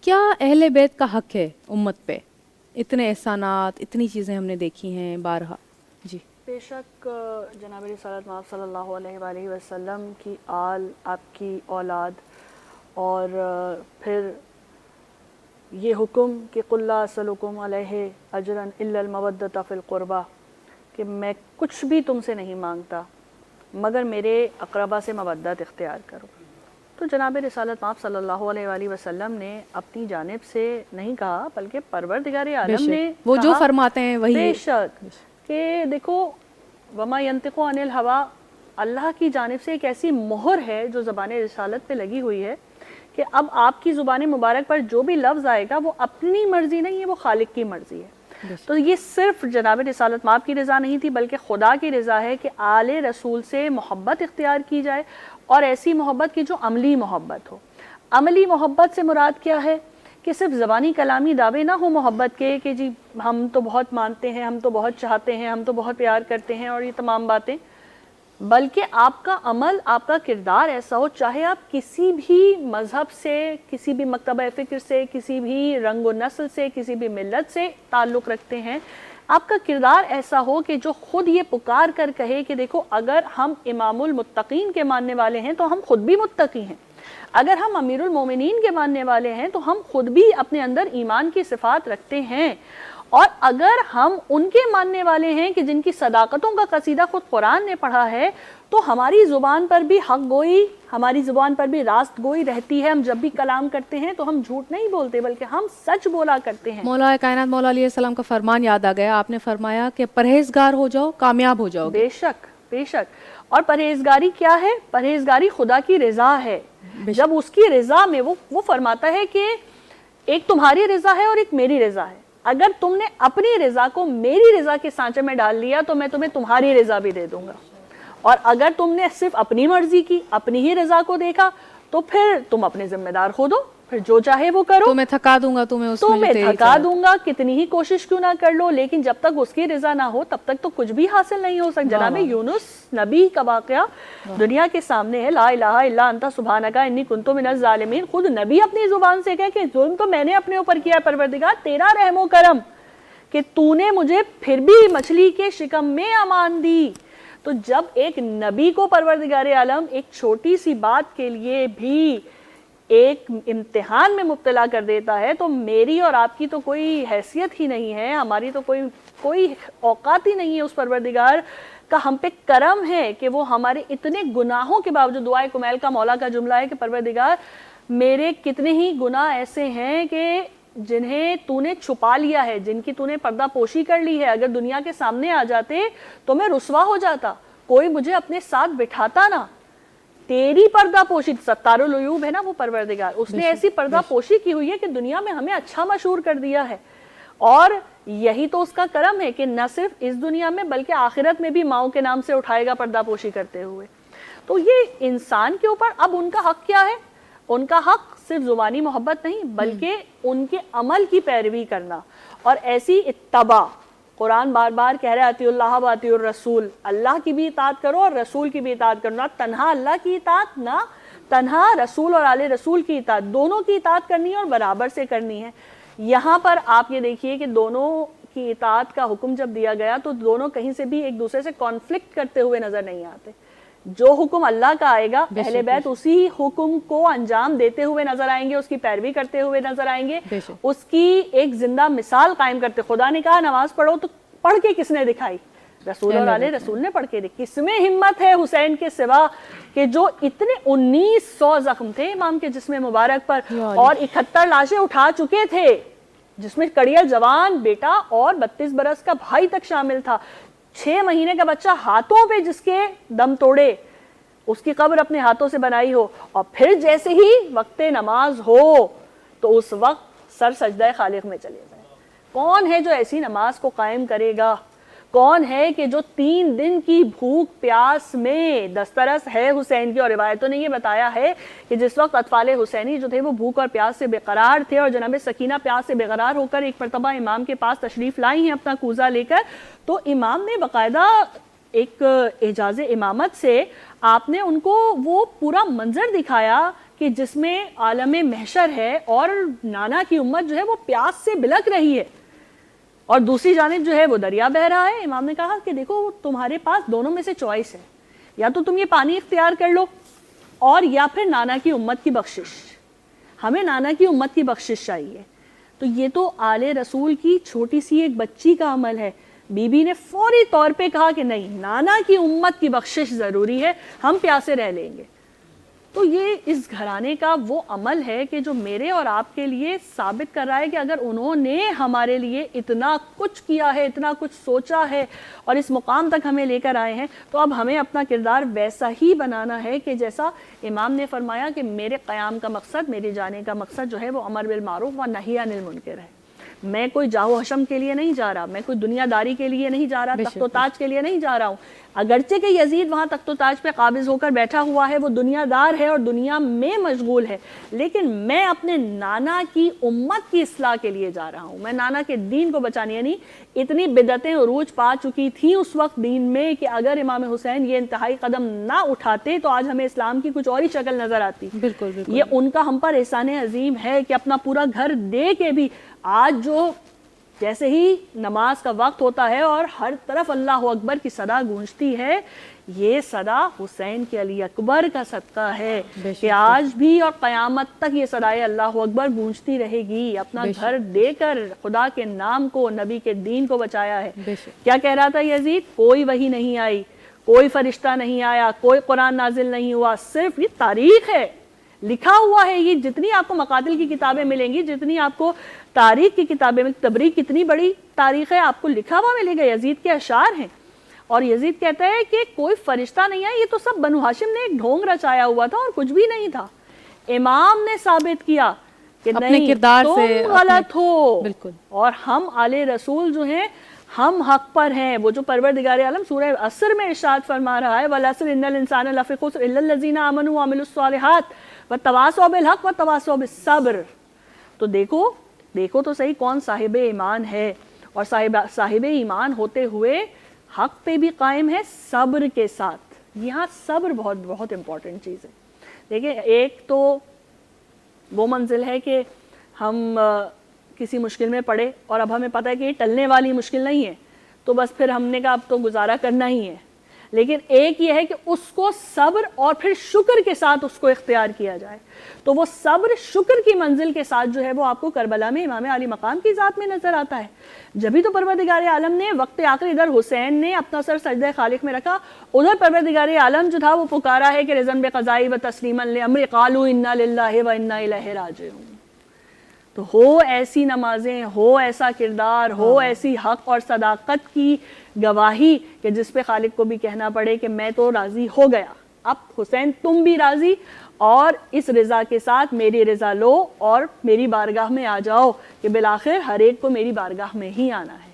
کیا اہل بیت کا حق ہے امت پہ؟ اتنے احسانات، اتنی چیزیں ہم نے دیکھی ہیں بارہا. جی بے شک جناب رسالت مآب صلی اللہ علیہ وآلہ وسلم کی آل، آپ کی اولاد، اور پھر یہ حکم کہ قل لا اسألکم علیہ اجرا الا المودۃ فی القربہ، کہ میں کچھ بھی تم سے نہیں مانگتا مگر میرے اقربا سے مودت اختیار کرو. تو جناب رسالت مآب صلی اللہ علیہ وآلہ وسلم نے اپنی جانب سے نہیں کہا، بلکہ پروردگار بے عالم نے شک وہ جو کہا. فرماتے ہیں وہی. بے شک کہ دیکھو وما ینطق عن الہویٰ، اللہ کی جانب سے ایک ایسی مہر ہے جو زبان رسالت پہ لگی ہوئی ہے کہ اب آپ کی زبان مبارک پر جو بھی لفظ آئے گا وہ اپنی مرضی نہیں ہے، وہ خالق کی مرضی ہے. تو یہ صرف جناب رسالت مآب کی رضا نہیں تھی، بلکہ خدا کی رضا ہے کہ آل رسول سے محبت اختیار کی جائے، اور ایسی محبت کی جو عملی محبت ہو. عملی محبت سے مراد کیا ہے؟ کہ صرف زبانی کلامی دعوے نہ ہو محبت کے کہ جی ہم تو بہت مانتے ہیں، ہم تو بہت چاہتے ہیں، ہم تو بہت پیار کرتے ہیں، اور یہ تمام باتیں، بلکہ آپ کا عمل، آپ کا کردار ایسا ہو، چاہے آپ کسی بھی مذہب سے، کسی بھی مکتبہ فکر سے، کسی بھی رنگ و نسل سے، کسی بھی ملت سے تعلق رکھتے ہیں، آپ کا کردار ایسا ہو کہ جو خود یہ پکار کر کہے کہ دیکھو اگر ہم امام المتقین کے ماننے والے ہیں تو ہم خود بھی متقی ہیں، اگر ہم امیر المومنین کے ماننے والے ہیں تو ہم خود بھی اپنے اندر ایمان کی صفات رکھتے ہیں، اور اگر ہم ان کے ماننے والے ہیں کہ جن کی صداقتوں کا قصیدہ خود قرآن نے پڑھا ہے، تو ہماری زبان پر بھی حق گوئی، ہماری زبان پر بھی راست گوئی رہتی ہے. ہم جب بھی کلام کرتے ہیں تو ہم جھوٹ نہیں بولتے بلکہ ہم سچ بولا کرتے ہیں. مولا کائنات مولا علیہ السلام کا فرمان یاد آ گیا. آپ نے فرمایا کہ پرہیزگار ہو جاؤ کامیاب ہو جاؤ گے. بے شک بے شک. اور پرہیزگاری کیا ہے؟ پرہیزگاری خدا کی رضا ہے. جب اس کی رضا میں وہ فرماتا ہے کہ ایک تمہاری رضا ہے اور ایک میری رضا ہے، اگر تم نے اپنی رضا کو میری رضا کے سانچے میں ڈال لیا تو میں تمہیں تمہاری رضا بھی دے دوں گا، اور اگر تم نے صرف اپنی مرضی کی، اپنی ہی رضا کو دیکھا، تو پھر تم اپنے ذمہ دار خود ہو، پھر جو چاہے وہ کرو. تو میں تھکا دوں گا تمہیں اس میں، میں تھکا دوں گا، کتنی ہی کوشش کیوں نہ کر لو، لیکن جب تک اس کی رضا نہ ہو تب تک تو کچھ بھی حاصل نہیں ہو سکتا. جناب یونس نبی کا واقعہ دنیا کے سامنے ہے. لا الہ الا انت سبحانک انی کنت من الظالمین. خود نبی اپنی زبان سے کہے کہ ظلم تو میں نے اپنے اوپر کیا ہے پروردگار، تیرا رحم و کرم کہ تو نے مجھے پھر بھی مچھلی کے شکم میں امان دی. تو جب ایک نبی کو پروردگار عالم ایک چھوٹی سی بات کے لیے بھی ایک امتحان میں مبتلا کر دیتا ہے، تو میری اور آپ کی تو کوئی حیثیت ہی نہیں ہے، ہماری تو کوئی اوقات ہی نہیں ہے. اس پروردگار کا ہم پہ کرم ہے کہ وہ ہمارے اتنے گناہوں کے باوجود، دعائے کمیل کا مولا کا جملہ ہے کہ پروردگار میرے کتنے ہی گناہ ایسے ہیں کہ جنہیں تو نے چھپا لیا ہے، جن کی تو نے پردہ پوشی کر لی ہے، اگر دنیا کے سامنے آ جاتے تو میں رسوا ہو جاتا، کوئی مجھے اپنے ساتھ بٹھاتا نہ. تیری پردہ پوشی، ستار العیوب ہے نا وہ پروردگار، اس نے ایسی پردہ پوشی کی ہوئی ہے کہ دنیا میں ہمیں اچھا مشہور کر دیا ہے. اور یہی تو اس کا کرم ہے کہ نہ صرف اس دنیا میں بلکہ آخرت میں بھی ماؤں کے نام سے اٹھائے گا پردہ پوشی کرتے ہوئے. تو یہ انسان کے اوپر اب ان کا حق کیا ہے؟ ان کا حق صرف زبانی محبت نہیں بلکہ ان کے عمل کی پیروی کرنا، اور ایسی اتباع. قرآن بار بار کہہ رہے اطیعوا اللہ و اطیعوا الرسول، اللہ کی بھی اطاعت کرو اور رسول کی بھی اطاعت کرو. نہ تنہا اللہ کی اطاعت، نہ تنہا رسول اور آل رسول کی اطاعت، دونوں کی اطاعت کرنی ہے اور برابر سے کرنی ہے. یہاں پر آپ یہ دیکھیے کہ دونوں کی اطاعت کا حکم جب دیا گیا تو دونوں کہیں سے بھی ایک دوسرے سے کانفلکٹ کرتے ہوئے نظر نہیں آتے. جو حکم اللہ کا آئے گا اہل بیت اسی حکم کو انجام دیتے ہوئے نظر آئیں گے، اس کی پیروی کرتے ہوئے نظر آئیں گے، اس کی ایک زندہ مثال قائم کرتے. خدا نے کہا نماز پڑھو تو پڑھ کے کس نے دکھائی؟ رسول اور آل رسول نے پڑھ کے دکھی. کس میں ہمت ہے حسین کے سوا کہ جو اتنے 1900 زخم تھے امام کے جسم مبارک پر اور 71 لاشیں اٹھا چکے تھے، جس میں کڑیا جوان بیٹا اور 32 برس کا بھائی تک شامل تھا. 6 مہینے کا بچہ ہاتھوں پہ جس کے دم توڑے، اس کی قبر اپنے ہاتھوں سے بنائی ہو، اور پھر جیسے ہی وقت نماز ہو تو اس وقت سر سجدہ خالق میں چلے جائے. کون ہے جو ایسی نماز کو قائم کرے گا؟ کون ہے کہ جو 3 دن کی بھوک پیاس میں دسترس ہے حسین کی؟ اور روایتوں نے یہ بتایا ہے کہ جس وقت اطفال حسینی جو تھے وہ بھوک اور پیاس سے بے قرار تھے، اور جناب سکینہ پیاس سے بے قرار ہو کر ایک مرتبہ امام کے پاس تشریف لائی ہیں اپنا کوزہ لے کر، تو امام نے باقاعدہ ایک اعجاز امامت سے آپ نے ان کو وہ پورا منظر دکھایا کہ جس میں عالم محشر ہے اور نانا کی امت جو ہے وہ پیاس سے بلک رہی ہے اور دوسری جانب جو ہے وہ دریا بہہ رہا ہے. امام نے کہا کہ دیکھو تمہارے پاس دونوں میں سے چوائس ہے, یا تو تم یہ پانی اختیار کر لو اور یا پھر نانا کی امت کی بخشش. ہمیں نانا کی امت کی بخشش چاہیے. تو یہ تو آل رسول کی چھوٹی سی ایک بچی کا عمل ہے. بی بی نے فوری طور پہ کہا کہ نہیں, نانا کی امت کی بخشش ضروری ہے, ہم پیاسے رہ لیں گے. تو یہ اس گھرانے کا وہ عمل ہے کہ جو میرے اور آپ کے لیے ثابت کر رہا ہے کہ اگر انہوں نے ہمارے لیے اتنا کچھ کیا ہے, اتنا کچھ سوچا ہے اور اس مقام تک ہمیں لے کر آئے ہیں, تو اب ہمیں اپنا کردار ویسا ہی بنانا ہے کہ جیسا امام نے فرمایا کہ میرے قیام کا مقصد, میرے جانے کا مقصد جو ہے وہ امر بالمعروف و نہی عن المنکر ہے. میں کوئی جاہ و حشم کے لیے نہیں جا رہا, میں کوئی دنیا داری کے لیے نہیں جا رہا, تخت و تاج کے لیے نہیں جا رہا ہوں. اگرچہ کہ یزید وہاں تخت و تاج پہ قابض ہو کر بیٹھا ہوا ہے, وہ دنیا دار ہے اور دنیا میں مشغول ہے, لیکن میں اپنے نانا کی امت کی اصلاح کے لیے جا رہا ہوں. میں نانا کے دین کو بچانے, یعنی اتنی بدعتیں عروج پا چکی تھیں اس وقت دین میں کہ اگر امام حسین یہ انتہائی قدم نہ اٹھاتے تو آج ہمیں اسلام کی کچھ اور ہی شکل نظر آتی. بالکل بالکل. یہ ان کا ہم پر احسان عظیم ہے کہ اپنا پورا گھر دے کے بھی آج جو جیسے ہی نماز کا وقت ہوتا ہے اور ہر طرف اللہ اکبر کی صدا گونجتی ہے, یہ صدا حسین کے علی اکبر کا صدقہ ہے کہ آج بھی اور قیامت تک یہ صدائے اللہ اکبر گونجتی رہے گی. اپنا گھر دے کر خدا کے نام کو, نبی کے دین کو بچایا ہے. کیا کہہ رہا تھا یزید؟ کوئی وحی نہیں آئی, کوئی فرشتہ نہیں آیا, کوئی قرآن نازل نہیں ہوا, صرف یہ تاریخ ہے, لکھا ہوا ہے. یہ جتنی آپ کو مقاتل کی کتابیں ملیں گی, جتنی آپ کو تاریخ کی کتابیں میں, تبریک کتنی بڑی تاریخ ہے, آپ کو لکھا ہوا ملے گا. یزید کے اشعار ہیں اور یزید کہتا ہے کہ کوئی فرشتہ نہیں آیا, یہ تو سب بنو ہاشم نے ایک ڈھونگ رچایا ہوا تھا اور کچھ بھی نہیں تھا. امام نے ثابت کیا کہ نہیں, تم غلط ہو. بالکل. اور ہم آل رسول جو ہیں ہم حق پر ہیں. وہ جو پروردگار عالم سورہ عصر میں ارشاد فرما رہا ہے, وَالْعَصْرِ إِنَّ الْإِنسَانَ لَفِي خُسْرٍ إِلَّا الَّذِينَ آمَنُوا وَعَمِلُوا الصَّالِحَاتِ وَتَوَاصَوْا بِالْحَقِّ وَتَوَاصَوْا بِالصَّبْرِ. تو دیکھو تو صحیح کون صاحب ایمان ہے, اور صاحب ایمان ہوتے ہوئے حق پہ بھی قائم ہے صبر کے ساتھ. یہاں صبر بہت بہت امپورٹنٹ چیز ہے. دیکھیں, ایک تو وہ منزل ہے کہ ہم کسی مشکل میں پڑے اور اب ہمیں پتہ ہے کہ یہ ٹلنے والی مشکل نہیں ہے, تو بس پھر ہم نے کہا اب تو گزارا کرنا ہی ہے. لیکن ایک یہ ہے کہ اس کو صبر اور پھر شکر کے ساتھ اس کو اختیار کیا جائے. تو وہ صبر شکر کی منزل کے ساتھ جو ہے وہ آپ کو کربلا میں امام علی مقام کی ذات میں نظر آتا ہے. جبھی تو پروردگار عالم نے وقت آخر ادھر حسین نے اپنا سر سجدہ خالق میں رکھا, ادھر پروردگار عالم جو تھا وہ پکارا ہے کہ رضن بقضائی و تسلیما لامر قالوا انا للہ و انا الیہ راجعون. تو ہو ایسی نمازیں, ہو ایسا کردار, ہو ایسی حق اور صداقت کی گواہی کہ جس پہ خالق کو بھی کہنا پڑے کہ میں تو راضی ہو گیا. اب حسین تم بھی راضی, اور اس رضا کے ساتھ میری رضا لو اور میری بارگاہ میں آ جاؤ کہ بالآخر ہر ایک کو میری بارگاہ میں ہی آنا ہے.